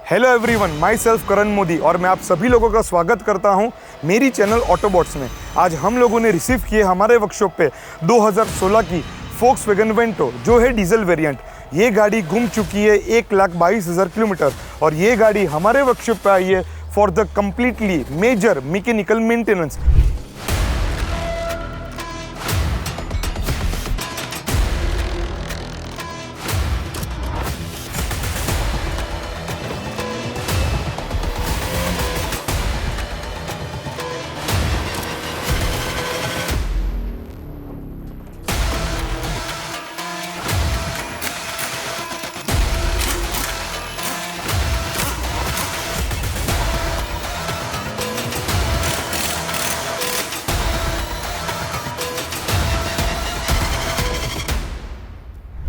Hello everyone, my self करण मोदी और मैं आप सभी लोगों का स्वागत करता हूं मेरी चैनल ऑटोबॉट्स में। आज हम लोगों ने रिसीव किए हमारे वर्कशॉप पे 2016 की Volkswagen Vento जो है डीजल वेरिएंट। ये गाड़ी घूम चुकी है 1,22,000 किलोमीटर और ये गाड़ी हमारे वर्कशॉप पे आई है for the completely major mechanical maintenance.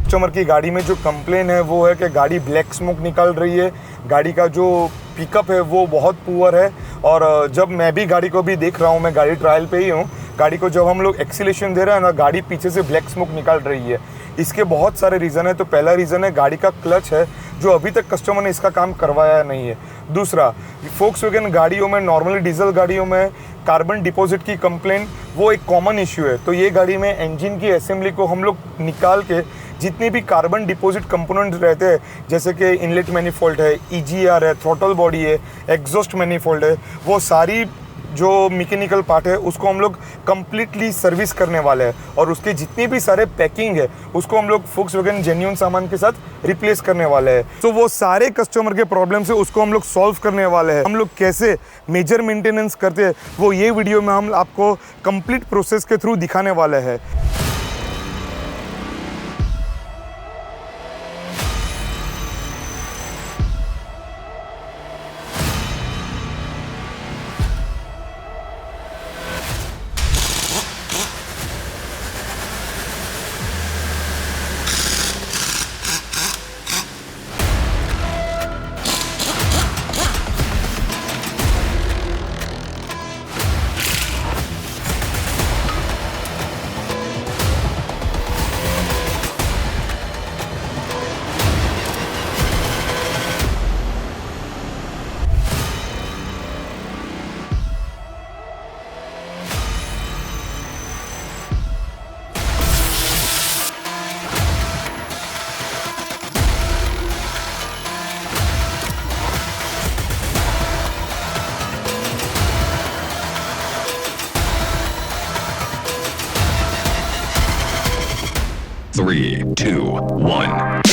Customer की गाड़ी में जो कंप्लेन है वो है कि गाड़ी ब्लैक स्मोक निकाल रही है, गाड़ी का जो पिकअप है वो बहुत पुअर है। और जब मैं भी गाड़ी को भी देख रहा हूँ, मैं गाड़ी ट्रायल पे ही हूँ, गाड़ी को जब हम लोग एक्सीलेशन दे रहे हैं ना, गाड़ी पीछे से ब्लैक स्मोक निकाल रही है। इसके बहुत सारे रीज़न है। तो पहला रीज़न है गाड़ी का क्लच है, जो अभी तक कस्टमर ने इसका काम करवाया नहीं है। दूसरा, Volkswagen गाड़ियों में, नॉर्मली डीजल गाड़ियों में कार्बन डिपॉजिट की कंप्लेन वो एक कॉमन इश्यू है। तो ये गाड़ी में इंजन की असेंबली को हम लोग निकाल के जितने भी कार्बन डिपॉजिट कंपोनेंट रहते हैं, जैसे कि इनलेट मैनिफोल्ड है, EGR है, थ्रॉटल बॉडी है, एग्जॉस्ट मैनिफोल्ड है, वो सारी जो मैकेनिकल पार्ट है उसको हम लोग कम्प्लीटली सर्विस करने वाले हैं। और उसके जितने भी सारे पैकिंग है उसको हम लोग Volkswagen जेन्युइन सामान के साथ रिप्लेस करने वाले हैं। तो वो सारे कस्टमर के प्रॉब्लम से उसको हम लोग सॉल्व करने वाले हैं। हम लोग कैसे मेजर मेंटेनेंस करते हैं वो ये वीडियो में हम आपको कंप्लीट प्रोसेस के थ्रू दिखाने वाले हैं। Three, two, one.